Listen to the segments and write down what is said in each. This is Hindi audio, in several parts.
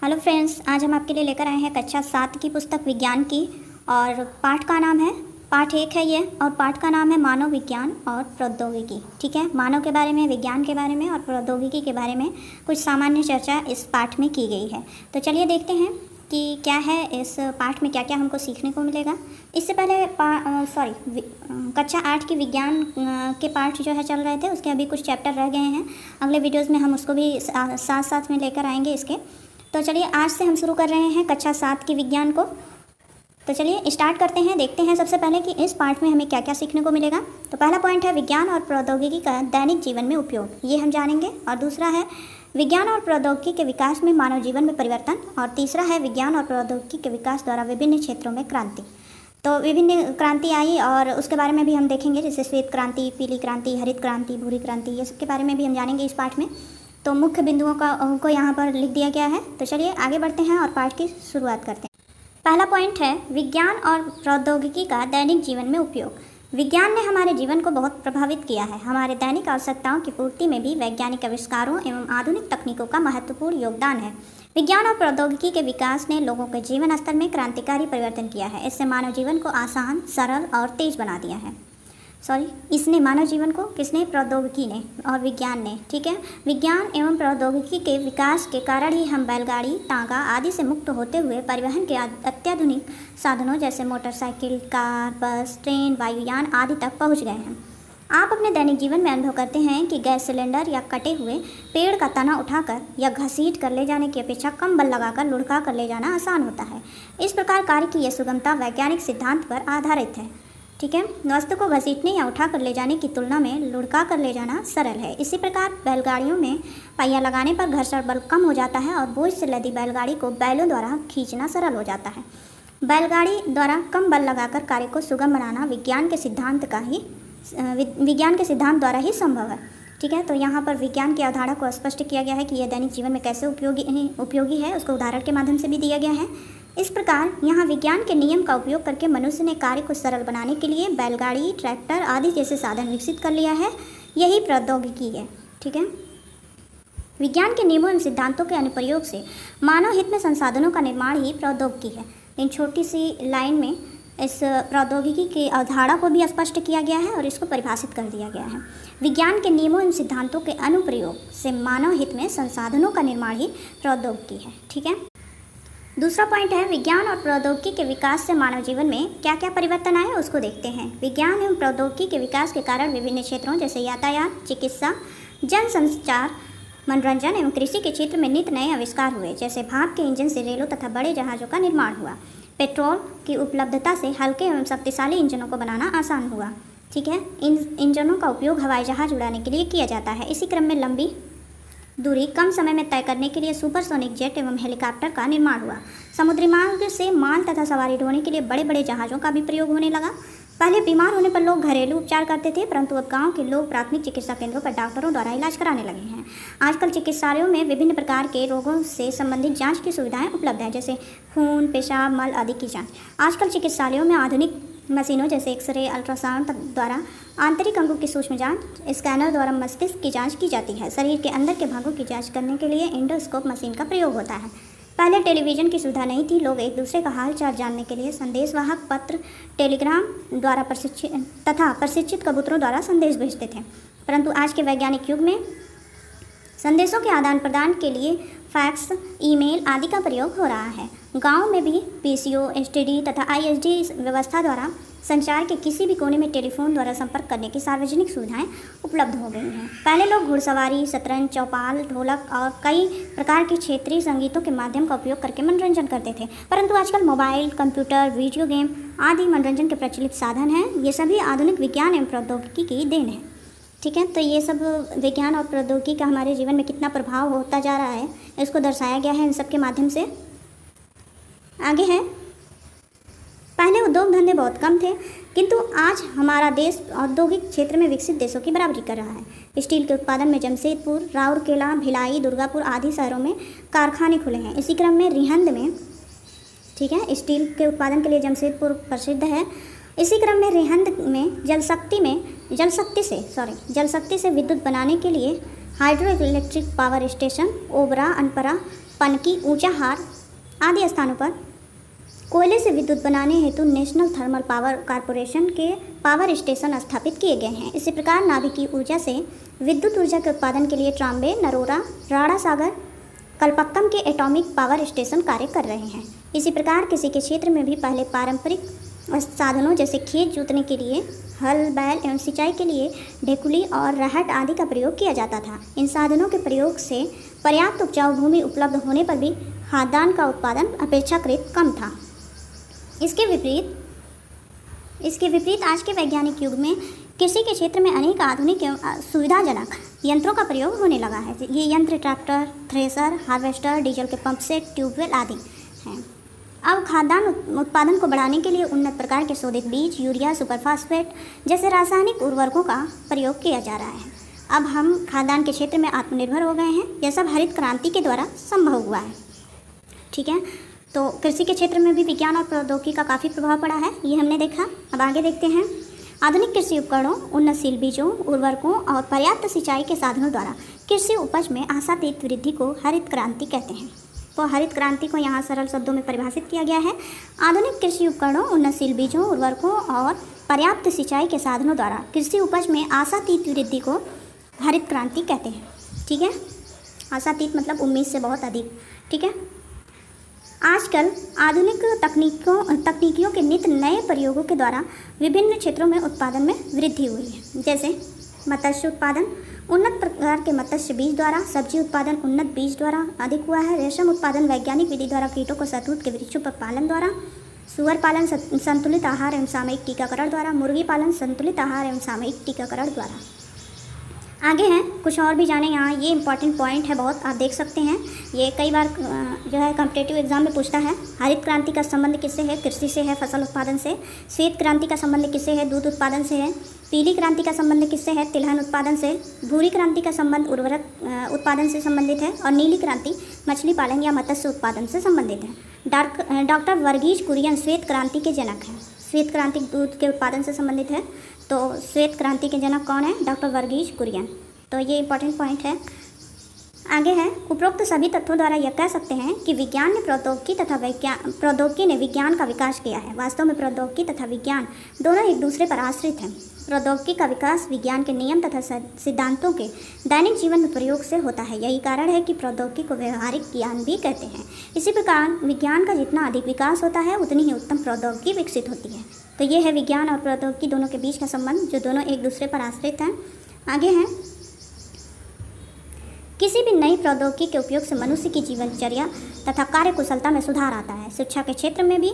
हेलो फ्रेंड्स, आज हम आपके लिए लेकर आए हैं कक्षा 7 की पुस्तक विज्ञान की। और पाठ का नाम है, पाठ 1 है ये, और पाठ का नाम है मानव विज्ञान और प्रौद्योगिकी। ठीक है, मानव के बारे में, विज्ञान के बारे में और प्रौद्योगिकी के बारे में कुछ सामान्य चर्चा इस पाठ में की गई है। तो चलिए देखते हैं कि क्या है इस पाठ में, क्या क्या हमको सीखने को मिलेगा। इससे पहले कक्षा 8 की विज्ञान के पाठ जो है चल रहे थे, उसके अभी कुछ चैप्टर रह गए हैं। अगले वीडियोज़ में हम उसको भी साथ साथ में लेकर आएंगे इसके। तो चलिए आज से हम शुरू कर रहे हैं कक्षा 7 की विज्ञान को। तो चलिए स्टार्ट करते हैं, देखते हैं सबसे पहले कि इस पाठ में हमें क्या क्या सीखने को मिलेगा। तो पहला पॉइंट है विज्ञान और प्रौद्योगिकी का दैनिक जीवन में उपयोग, ये हम जानेंगे। और दूसरा है विज्ञान और प्रौद्योगिकी के विकास में मानव जीवन में परिवर्तन। और तीसरा है विज्ञान और प्रौद्योगिकी के विकास द्वारा विभिन्न क्षेत्रों में क्रांति। तो विभिन्न क्रांति आई और उसके बारे में भी हम देखेंगे, जैसे श्वेत क्रांति, पीली क्रांति, हरित क्रांति, भूरी क्रांति, ये सब के बारे में भी हम जानेंगे इस पाठ में। तो मुख्य बिंदुओं को यहाँ पर लिख दिया गया है। तो चलिए आगे बढ़ते हैं और पाठ की शुरुआत करते हैं। पहला पॉइंट है विज्ञान और प्रौद्योगिकी का दैनिक जीवन में उपयोग। विज्ञान ने हमारे जीवन को बहुत प्रभावित किया है। हमारे दैनिक आवश्यकताओं की पूर्ति में भी वैज्ञानिक आविष्कारों एवं आधुनिक तकनीकों का महत्वपूर्ण योगदान है। विज्ञान और प्रौद्योगिकी के विकास ने लोगों के जीवन स्तर में क्रांतिकारी परिवर्तन किया है। इससे मानव जीवन को आसान, सरल और तेज बना दिया है। इसने मानव जीवन को, किसने? प्रौद्योगिकी ने और विज्ञान ने। ठीक है, विज्ञान एवं प्रौद्योगिकी के विकास के कारण ही हम बैलगाड़ी, तांगा आदि से मुक्त होते हुए परिवहन के अत्याधुनिक साधनों जैसे मोटरसाइकिल, कार, बस, ट्रेन, वायुयान आदि तक पहुंच गए हैं। आप अपने दैनिक जीवन में अनुभव करते हैं कि गैस सिलेंडर या कटे हुए पेड़ का तना उठाकर या घसीट कर ले जाने की अपेक्षा कम बल लगाकर लुढ़का कर ले जाना आसान होता है। इस प्रकार कार्य की यह सुगमता वैज्ञानिक सिद्धांत पर आधारित है। ठीक है, वस्तु को घसीटने या उठा कर ले जाने की तुलना में लुढ़का कर ले जाना सरल है। इसी प्रकार बैलगाड़ियों में पहिया लगाने पर घर्षण बल कम हो जाता है और बोझ से लदी बैलगाड़ी को बैलों द्वारा खींचना सरल हो जाता है। बैलगाड़ी द्वारा कम बल लगाकर कार्य को सुगम बनाना विज्ञान के सिद्धांत द्वारा ही संभव है। ठीक है, तो यहाँ पर विज्ञान की अवधारणा को स्पष्ट किया गया है कि यह दैनिक जीवन में कैसे उपयोगी है, उसको उदाहरण के माध्यम से भी दिया गया है। इस प्रकार यहाँ विज्ञान के नियम का उपयोग करके मनुष्य ने कार्य को सरल बनाने के लिए बैलगाड़ी, ट्रैक्टर आदि जैसे साधन विकसित कर लिया है। यही प्रौद्योगिकी है। ठीक है, विज्ञान के नियमों एवं सिद्धांतों के अनुप्रयोग से मानव हित में संसाधनों का निर्माण ही प्रौद्योगिकी है। इन छोटी सी लाइन में इस प्रौद्योगिकी की अवधारणा को भी स्पष्ट किया गया है और इसको परिभाषित कर दिया गया है। विज्ञान के नियमों एवं सिद्धांतों के अनुप्रयोग से मानव हित में संसाधनों का निर्माण ही प्रौद्योगिकी है। ठीक है, दूसरा पॉइंट है विज्ञान और प्रौद्योगिकी के विकास से मानव जीवन में क्या क्या परिवर्तन आए उसको देखते हैं। विज्ञान एवं प्रौद्योगिकी के विकास के कारण विभिन्न क्षेत्रों जैसे यातायात, चिकित्सा, जनसंचार, मनोरंजन एवं कृषि के क्षेत्र में नित नए आविष्कार हुए। जैसे भाप के इंजन से रेलों तथा बड़े जहाज़ों का निर्माण हुआ। पेट्रोल की उपलब्धता से हल्के एवं शक्तिशाली इंजनों को बनाना आसान हुआ। ठीक है, इन इंजनों का उपयोग हवाई जहाज उड़ाने के लिए किया जाता है। इसी क्रम में लंबी दूरी कम समय में तय करने के लिए सुपरसोनिक जेट एवं हेलीकॉप्टर का निर्माण हुआ। समुद्री मार्ग से माल तथा सवारी ढोने के लिए बड़े बड़े जहाज़ों का भी प्रयोग होने लगा। पहले बीमार होने पर लोग घरेलू उपचार करते थे, परंतु अब गांव के लोग प्राथमिक चिकित्सा केंद्रों पर डॉक्टरों द्वारा इलाज कराने लगे हैं। आजकल चिकित्सालयों में विभिन्न प्रकार के रोगों से संबंधित जांच की सुविधाएं उपलब्ध हैं, जैसे खून, पेशाब, मल आदि की जांच। आजकल चिकित्सालयों में आधुनिक मशीनों जैसे एक्सरे, अल्ट्रासाउंड द्वारा आंतरिक अंगों की सूक्ष्म जांच, स्कैनर द्वारा मस्तिष्क की जांच की जाती है। शरीर के अंदर के भागों की जांच करने के लिए एंडोस्कोप मशीन का प्रयोग होता है। पहले टेलीविज़न की सुविधा नहीं थी। लोग एक दूसरे का हाल चाल जानने के लिए संदेशवाहक पत्र, टेलीग्राम द्वारा प्रशिक्षित कबूतरों द्वारा संदेश भेजते थे। परंतु आज के वैज्ञानिक युग में संदेशों के आदान प्रदान के लिए फैक्स, ईमेल आदि का प्रयोग हो रहा है। गांव में भी पीसीओ, एसटीडी तथा आईएसडी व्यवस्था द्वारा संचार के किसी भी कोने में टेलीफोन द्वारा संपर्क करने की सार्वजनिक सुविधाएं उपलब्ध हो गई हैं। पहले लोग घुड़सवारी, शतरंज, चौपाल, ढोलक और कई प्रकार के क्षेत्रीय संगीतों के माध्यम का उपयोग करके मनोरंजन करते थे। परंतु आजकल मोबाइल, कंप्यूटर, वीडियो गेम आदि मनोरंजन के प्रचलित साधन हैं। ये सभी आधुनिक विज्ञान एवं प्रौद्योगिकी की देन है। ठीक है, तो ये सब विज्ञान और प्रौद्योगिकी का हमारे जीवन में कितना प्रभाव होता जा रहा है इसको दर्शाया गया है इन सब के माध्यम से। आगे है, पहले उद्योग धंधे बहुत कम थे, किंतु आज हमारा देश औद्योगिक क्षेत्र में विकसित देशों की बराबरी कर रहा है। स्टील के उत्पादन में जमशेदपुर, राउरकेला, भिलाई, दुर्गापुर आदि शहरों में कारखाने खुले हैं। इसी क्रम में रिहंद में, ठीक है, स्टील के उत्पादन के लिए जमशेदपुर प्रसिद्ध है। इसी क्रम में रिहंद में जल शक्ति से विद्युत बनाने के लिए hydro electric power station Obra, Anpara Panki, Unchahar आदि स्थानों पर कोयले से विद्युत बनाने हेतु नेशनल थर्मल पावर कॉरपोरेशन के पावर स्टेशन स्थापित किए गए हैं। इसी प्रकार नाभिकीय ऊर्जा से विद्युत ऊर्जा के उत्पादन के लिए ट्राम्बे, नरोरा, राणा सागर, कलपक्कम के एटॉमिक पावर स्टेशन कार्य कर रहे हैं। इसी प्रकार कृषि के क्षेत्र में भी पहले पारंपरिक साधनों जैसे खेत जोतने के लिए हल, बैल एवं सिंचाई के लिए ढेकुली और रहट आदि का प्रयोग किया जाता था। इन साधनों के प्रयोग से पर्याप्त उपजाऊ भूमि उपलब्ध होने पर भी खाद्यान्न का उत्पादन अपेक्षाकृत कम था। इसके विपरीत आज के वैज्ञानिक युग में कृषि के क्षेत्र में अनेक आधुनिक एवं सुविधाजनक यंत्रों का प्रयोग होने लगा है। ये यंत्र ट्रैक्टर, थ्रेसर, हार्वेस्टर, डीजल के पंप सेट, ट्यूबवेल आदि हैं। अब खाद्यान्न उत्पादन को बढ़ाने के लिए उन्नत प्रकार के शोधित बीज, यूरिया, सुपरफास्फेट जैसे रासायनिक उर्वरकों का प्रयोग किया जा रहा है। अब हम खाद्यान्न के क्षेत्र में आत्मनिर्भर हो गए हैं। यह सब हरित क्रांति के द्वारा संभव हुआ है। ठीक है, तो कृषि के क्षेत्र में भी विज्ञान और प्रौद्योगिकी का काफ़ी प्रभाव पड़ा है, ये हमने देखा। अब आगे देखते हैं। आधुनिक कृषि उपकरणों, उन्नतशील बीजों, उर्वरकों और पर्याप्त सिंचाई के साधनों द्वारा कृषि उपज में आशातीत वृद्धि को हरित क्रांति कहते हैं। तो हरित क्रांति को यहाँ सरल शब्दों में परिभाषित किया गया है। आधुनिक कृषि उपकरणों, उन्नतशील बीजों, उर्वरकों और पर्याप्त सिंचाई के साधनों द्वारा कृषि उपज में आशातीत वृद्धि को हरित क्रांति कहते हैं। ठीक है, आशातीत मतलब उम्मीद से बहुत अधिक। ठीक है, आजकल आधुनिक तकनीकियों के नित्य नए प्रयोगों के द्वारा विभिन्न क्षेत्रों में उत्पादन में वृद्धि हुई है। जैसे मत्स्य उत्पादन उन्नत प्रकार के मत्स्य बीज द्वारा, सब्जी उत्पादन उन्नत बीज द्वारा अधिक हुआ है। रेशम उत्पादन वैज्ञानिक विधि द्वारा कीटों को शहतूत के वृक्षों पर पालन द्वारा, सुअर पालन संतुलित आहार एवं सामयिक टीकाकरण द्वारा, मुर्गी पालन संतुलित आहार एवं सामयिक टीकाकरण द्वारा। आगे हैं कुछ और भी जाने। यहाँ ये इंपॉर्टेंट पॉइंट है बहुत, आप देख सकते हैं। ये कई बार जो है कॉम्पिटिटिव एग्जाम में पूछता है। हरित क्रांति का संबंध किससे है? कृषि से है, फसल उत्पादन से। श्वेत क्रांति का संबंध किससे है? दूध उत्पादन से है। पीली क्रांति का संबंध किससे है? तिलहन उत्पादन से। भूरी क्रांति का संबंध उर्वरक उत्पादन से संबंधित है। और नीली क्रांति मछली पालन या मत्स्य उत्पादन से संबंधित है। डॉक्टर वर्गीज कुरियन श्वेत क्रांति के जनक हैं। श्वेत क्रांति दूध के उत्पादन से संबंधित है, तो श्वेत क्रांति के जनक कौन है? डॉक्टर वर्गीज कुरियन। तो ये इंपॉर्टेंट पॉइंट है। आगे है, उपरोक्त सभी तत्वों द्वारा यह कह सकते हैं कि विज्ञान ने प्रौद्योगिकी ने विज्ञान का विकास किया है। वास्तव में प्रौद्योगिकी तथा विज्ञान दोनों एक दूसरे पर आश्रित हैं। प्रौद्योगिकी का विकास विज्ञान के नियम तथा सिद्धांतों के दैनिक जीवन में प्रयोग से होता है। यही कारण है कि प्रौद्योगिकी को व्यवहारिक ज्ञान भी कहते हैं। इसी प्रकार विज्ञान का जितना अधिक विकास होता है उतनी ही उत्तम प्रौद्योगिकी विकसित होती है। तो ये है विज्ञान और प्रौद्योगिकी दोनों के बीच का संबंध, जो दोनों एक दूसरे पर आश्रित हैं। आगे हैं, किसी भी नई प्रौद्योगिकी के उपयोग से मनुष्य की जीवनचर्या तथा कार्यकुशलता में सुधार आता है। शिक्षा के क्षेत्र में भी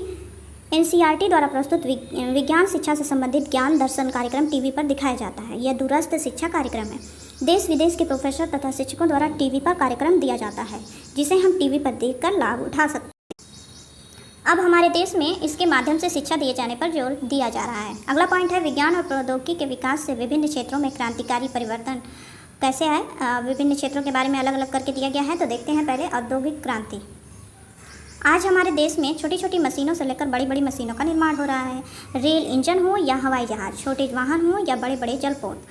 NCERT द्वारा प्रस्तुत विज्ञान शिक्षा से संबंधित ज्ञान दर्शन कार्यक्रम टीवी पर दिखाया जाता है। यह दूरस्थ शिक्षा कार्यक्रम है। देश विदेश के प्रोफेसर तथा शिक्षकों द्वारा टीवी पर कार्यक्रम दिया जाता है, जिसे हम टीवी पर देखकर लाभ उठा सकते हैं। अब हमारे देश में इसके माध्यम से शिक्षा दिए जाने पर जोर दिया जा रहा है। अगला पॉइंट है, विज्ञान और प्रौद्योगिकी के विकास से विभिन्न क्षेत्रों में क्रांतिकारी परिवर्तन कैसे आए। विभिन्न क्षेत्रों के बारे में अलग अलग करके दिया गया है। तो देखते हैं पहले औद्योगिक क्रांति। आज हमारे देश में छोटी छोटी मशीनों से लेकर बड़ी बड़ी मशीनों का निर्माण हो रहा है। रेल इंजन हो या हवाई जहाज, छोटे वाहन हो या बड़े बड़े जलपोत,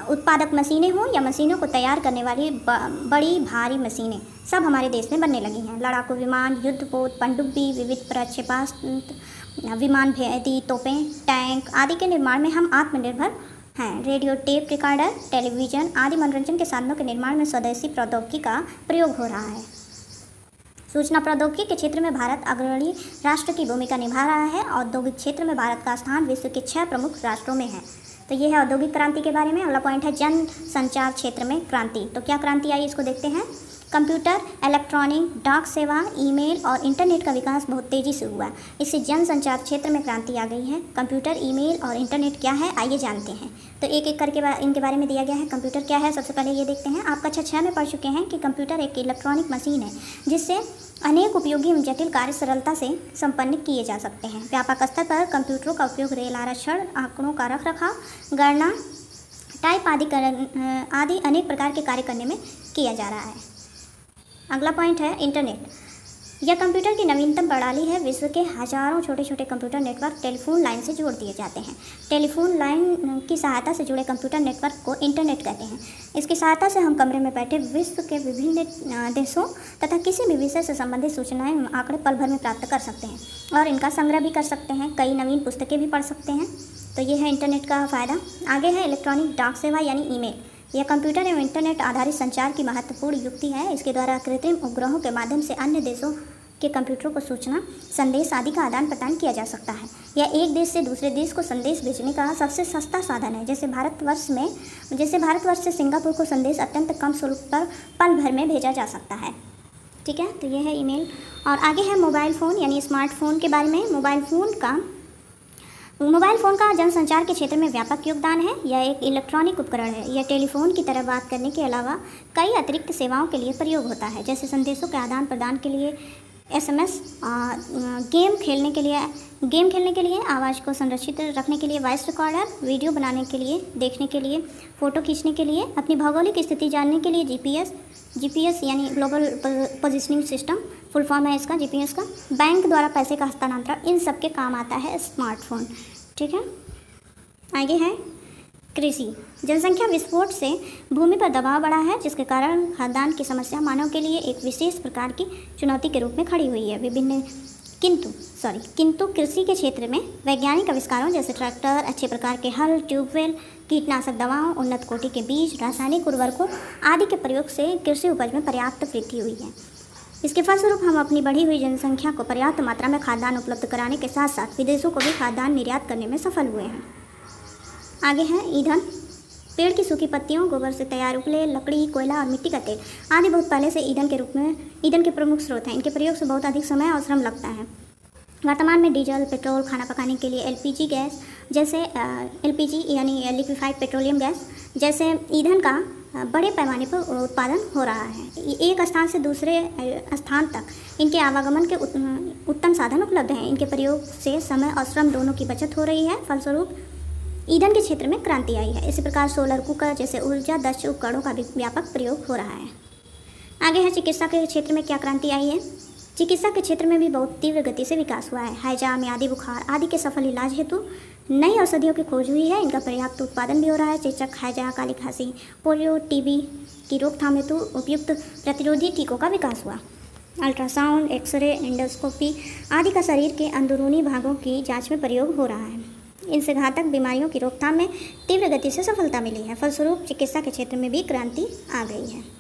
उत्पादक मशीनें हो या मशीनों को तैयार करने वाली बड़ी भारी मशीनें, सब हमारे देश में बनने लगी हैं। लड़ाकू विमान, युद्धपोत, पनडुब्बी, विविध प्रक्षेपास्त्र, विमान भेदी तोपें, टैंक आदि के निर्माण में हम आत्मनिर्भर हैं। रेडियो, टेप रिकॉर्डर, टेलीविज़न आदि मनोरंजन के साधनों के निर्माण में स्वदेशी प्रौद्योगिकी का प्रयोग हो रहा है। सूचना प्रौद्योगिकी के क्षेत्र में भारत अग्रणी राष्ट्र की भूमिका निभा रहा है। औद्योगिक क्षेत्र में भारत का स्थान विश्व के 6 प्रमुख राष्ट्रों में है। तो ये है औद्योगिक क्रांति के बारे में। अगला पॉइंट है, जन संचार क्षेत्र में क्रांति। तो क्या क्रांति आई, इसको देखते हैं। कंप्यूटर, इलेक्ट्रॉनिक, डाक सेवा, ईमेल और इंटरनेट का विकास बहुत तेज़ी से हुआ। इससे जन संचार क्षेत्र में क्रांति आ गई है। कंप्यूटर, ईमेल और इंटरनेट क्या है, आइए जानते हैं। तो एक एक करके इनके बारे में दिया गया है। कंप्यूटर क्या है, सबसे पहले ये देखते हैं। आप कक्षा 6 में पढ़ चुके हैं कि कंप्यूटर एक इलेक्ट्रॉनिक मशीन है जिससे अनेक उपयोगी एवं जटिल कार्य सरलता से संपन्न किए जा सकते हैं। व्यापक स्तर पर कंप्यूटरों का उपयोग रेल आरक्षण, आंकड़ों का रखरखाव, गणना, टाइप आदि अनेक प्रकार के कार्य करने में किया जा रहा है। अगला पॉइंट है इंटरनेट। यह कंप्यूटर की नवीनतम प्रणाली है। विश्व के हजारों छोटे छोटे कंप्यूटर नेटवर्क टेलीफोन लाइन से जोड़ दिए जाते हैं। टेलीफोन लाइन की सहायता से जुड़े कंप्यूटर नेटवर्क को इंटरनेट कहते हैं। इसकी सहायता से हम कमरे में बैठे विश्व के विभिन्न देशों तथा किसी भी विषय से संबंधित सूचनाएं आंकड़े पल भर में प्राप्त कर सकते हैं और इनका संग्रह भी कर सकते हैं। कई नवीन पुस्तकें भी पढ़ सकते हैं। तो ये है इंटरनेट का फ़ायदा। आगे है इलेक्ट्रॉनिक डाक सेवा यानी ईमेल। यह कंप्यूटर एवं इंटरनेट आधारित संचार की महत्वपूर्ण युक्ति है। इसके द्वारा कृत्रिम उपग्रहों के माध्यम से अन्य देशों के कंप्यूटरों को सूचना, संदेश आदि का आदान प्रदान किया जा सकता है। यह एक देश से दूसरे देश को संदेश भेजने का सबसे सस्ता साधन है। जैसे भारतवर्ष से सिंगापुर को संदेश अत्यंत कम शुल्क पर पल भर में भेजा जा सकता है। ठीक है, तो यह है ईमेल। और आगे है मोबाइल फ़ोन यानी स्मार्टफोन के बारे में। मोबाइल फ़ोन का जनसंचार के क्षेत्र में व्यापक योगदान है। यह एक इलेक्ट्रॉनिक उपकरण है। यह टेलीफोन की तरह बात करने के अलावा कई अतिरिक्त सेवाओं के लिए प्रयोग होता है, जैसे संदेशों के आदान प्रदान के लिए, SMS, गेम खेलने के लिए, आवाज़ को संरक्षित रखने के लिए वॉइस रिकॉर्डर, वीडियो बनाने के लिए, देखने के लिए, फ़ोटो खींचने के लिए, अपनी भौगोलिक स्थिति जानने के लिए GPS यानी global positioning system full form है इसका, GPS का, बैंक द्वारा पैसे का हस्तांतरण, इन सब के काम आता है स्मार्टफोन। ठीक है, आगे है कृषि। जनसंख्या विस्फोट से भूमि पर दबाव बढ़ा है, जिसके कारण खाद्यान्न की समस्या मानव के लिए एक विशेष प्रकार की चुनौती के रूप में खड़ी हुई है। किंतु कृषि के क्षेत्र में वैज्ञानिक आविष्कारों जैसे ट्रैक्टर, अच्छे प्रकार के हल, ट्यूबवेल, कीटनाशक दवाओं, उन्नत कोटि के बीज, रासायनिक उर्वरकों आदि के प्रयोग से कृषि उपज में पर्याप्त वृद्धि हुई है। इसके फलस्वरूप हम अपनी बढ़ी हुई जनसंख्या को पर्याप्त मात्रा में खाद्यान्न उपलब्ध कराने के साथ साथ विदेशों को भी खाद्यान्न निर्यात करने में सफल हुए हैं। आगे है ईंधन। पेड़ की सूखी पत्तियों, गोबर से तैयार उपले, लकड़ी, कोयला और मिट्टी का तेल आदि बहुत पहले से ईंधन के प्रमुख स्रोत हैं। इनके प्रयोग से बहुत अधिक समय और श्रम लगता है। वर्तमान में डीजल, पेट्रोल, खाना पकाने के लिए LPG गैस जैसे LPG यानी लिक्विफाइड पेट्रोलियम गैस जैसे ईंधन का बड़े पैमाने पर उत्पादन हो रहा है। एक स्थान से दूसरे स्थान तक इनके आवागमन के उत्तम साधन उपलब्ध हैं। इनके प्रयोग से समय और श्रम दोनों की बचत हो रही है। फलस्वरूप ईंधन के क्षेत्र में क्रांति आई है। इसी प्रकार सोलर कुकर जैसे ऊर्जा दक्ष उपकरणों का भी व्यापक प्रयोग हो रहा है। आगे है चिकित्सा के क्षेत्र में क्या क्रांति आई है। चिकित्सा के क्षेत्र में भी बहुत तीव्र गति से विकास हुआ है। हैजा, म्यादी बुखार आदि के सफल इलाज हेतु नई औषधियों की खोज हुई है। इनका पर्याप्त उत्पादन भी हो रहा है। चेचक, हैजा, काली खांसी, पोलियो, TB की रोकथाम हेतु उपयुक्त प्रतिरोधी टीकों का विकास हुआ। अल्ट्रासाउंड, एक्सरे, एंडोस्कोपी आदि का शरीर के अंदरूनी भागों की जांच में प्रयोग हो रहा है। इनसे घातक बीमारियों की रोकथाम में तीव्र गति से सफलता मिली है। फलस्वरूप चिकित्सा के क्षेत्र में भी क्रांति आ गई है।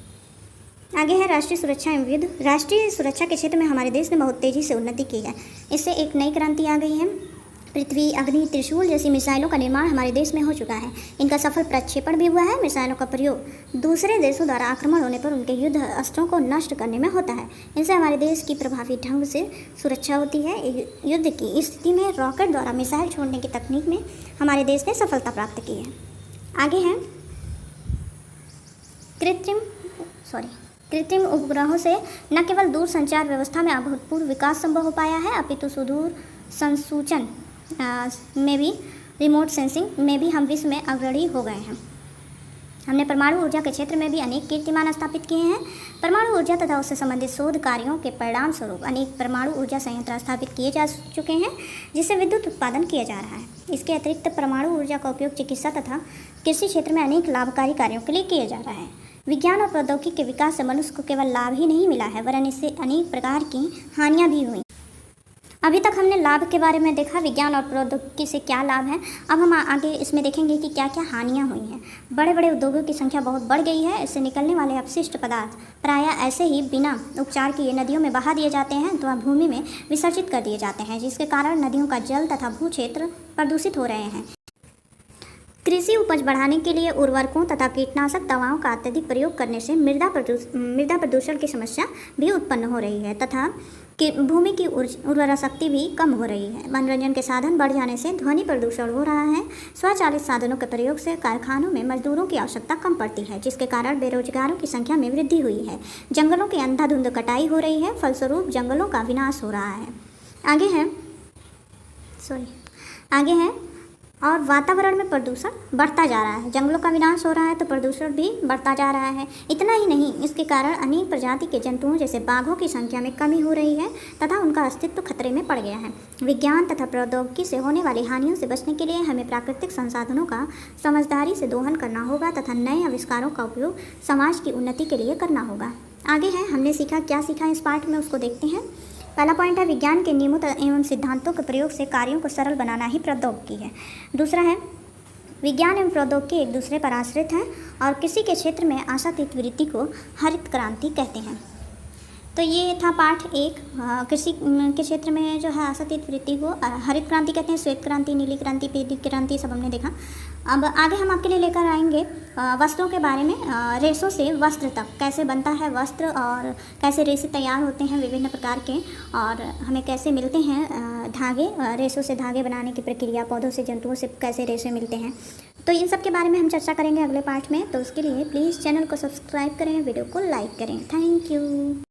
आगे है राष्ट्रीय सुरक्षा एवं युद्ध। राष्ट्रीय सुरक्षा के क्षेत्र में हमारे देश ने बहुत तेज़ी से उन्नति की है। इससे एक नई क्रांति आ गई है। पृथ्वी, अग्नि, त्रिशूल जैसी मिसाइलों का निर्माण हमारे देश में हो चुका है। इनका सफल प्रक्षेपण भी हुआ है। मिसाइलों का प्रयोग दूसरे देशों द्वारा आक्रमण होने पर उनके युद्ध अस्त्रों को नष्ट करने में होता है। इनसे हमारे देश की प्रभावी ढंग से सुरक्षा होती है। युद्ध की स्थिति में रॉकेट द्वारा मिसाइल छोड़ने की तकनीक में हमारे देश ने सफलता प्राप्त की है। आगे है कृत्रिम उपग्रहों से न केवल दूर संचार व्यवस्था में अभूतपूर्व विकास संभव हो पाया है, अपितु सुदूर संसूचन में भी, रिमोट सेंसिंग में भी हम विश्व में अग्रणी हो गए हैं। हमने परमाणु ऊर्जा के क्षेत्र में भी अनेक कीर्तिमान स्थापित किए हैं। परमाणु ऊर्जा तथा उससे संबंधित शोध कार्यों के परिणाम स्वरूप अनेक परमाणु ऊर्जा संयंत्र स्थापित किए जा चुके हैं, जिससे विद्युत उत्पादन किया जा रहा है। इसके अतिरिक्त परमाणु ऊर्जा का उपयोग चिकित्सा तथा कृषि क्षेत्र में अनेक लाभकारी कार्यों के लिए किया जा रहा है। विज्ञान और प्रौद्योगिकी के विकास से मनुष्य को केवल लाभ ही नहीं मिला है, वरन इससे अनेक प्रकार की हानियाँ भी हुई। अभी तक हमने लाभ के बारे में देखा, विज्ञान और प्रौद्योगिकी से क्या लाभ है। अब हम आगे इसमें देखेंगे कि क्या क्या हानियाँ हुई हैं। बड़े बड़े उद्योगों की संख्या बहुत बढ़ गई है। इससे निकलने वाले अपशिष्ट पदार्थ प्रायः ऐसे ही बिना उपचार किए नदियों में बहा दिए जाते हैं अथवा भूमि में विसर्जित कर दिए जाते हैं, जिसके कारण नदियों का जल तथा भू क्षेत्र प्रदूषित हो रहे हैं। कृषि उपज बढ़ाने के लिए उर्वरकों तथा कीटनाशक दवाओं का अत्यधिक प्रयोग करने से मृदा प्रदूषण की समस्या भी उत्पन्न हो रही है तथा भूमि की उर्वरा शक्ति भी कम हो रही है। मनोरंजन के साधन बढ़ जाने से ध्वनि प्रदूषण हो रहा है। स्वचालित साधनों के प्रयोग से कारखानों में मजदूरों की आवश्यकता कम पड़ती है, जिसके कारण बेरोजगारों की संख्या में वृद्धि हुई है। जंगलों की अंधाधुंध कटाई हो रही है, फलस्वरूप जंगलों का विनाश हो रहा है। आगे है और वातावरण में प्रदूषण बढ़ता जा रहा है, जंगलों का विनाश हो रहा है तो प्रदूषण भी बढ़ता जा रहा है। इतना ही नहीं, इसके कारण अनेक प्रजाति के जंतुओं जैसे बाघों की संख्या में कमी हो रही है तथा उनका अस्तित्व खतरे में पड़ गया है। विज्ञान तथा प्रौद्योगिकी से होने वाली हानियों से बचने के लिए हमें प्राकृतिक संसाधनों का समझदारी से दोहन करना होगा तथा नए आविष्कारों का उपयोग समाज की उन्नति के लिए करना होगा। आगे है, हमने सीखा, क्या सीखा इस पाठ में उसको देखते हैं। पहला पॉइंट है, विज्ञान के नियमों एवं सिद्धांतों के प्रयोग से कार्यों को सरल बनाना ही प्रौद्योगिकी है। दूसरा है, विज्ञान एवं प्रौद्योगिकी एक दूसरे पर आश्रित हैं और किसी के क्षेत्र में आशातीत वृत्ति को हरित क्रांति कहते हैं। तो ये था पाठ 1। कृषि के क्षेत्र में जो है आशातीत वृत्ति को हरित क्रांति कहते हैं, श्वेत क्रांति, नीली क्रांति, पीली क्रांति, सब हमने देखा। अब आगे हम आपके लिए लेकर आएंगे वस्त्रों के बारे में। रेशों से वस्त्र तक कैसे बनता है वस्त्र और कैसे रेशे तैयार होते हैं विभिन्न प्रकार के, और हमें कैसे मिलते हैं धागे, रेशों से धागे बनाने की प्रक्रिया, पौधों से, जंतुओं से कैसे रेशे मिलते हैं। तो इन सब के बारे में हम चर्चा करेंगे अगले पाठ में। तो उसके लिए प्लीज़ चैनल को सब्सक्राइब करें, वीडियो को लाइक करें। Thank you.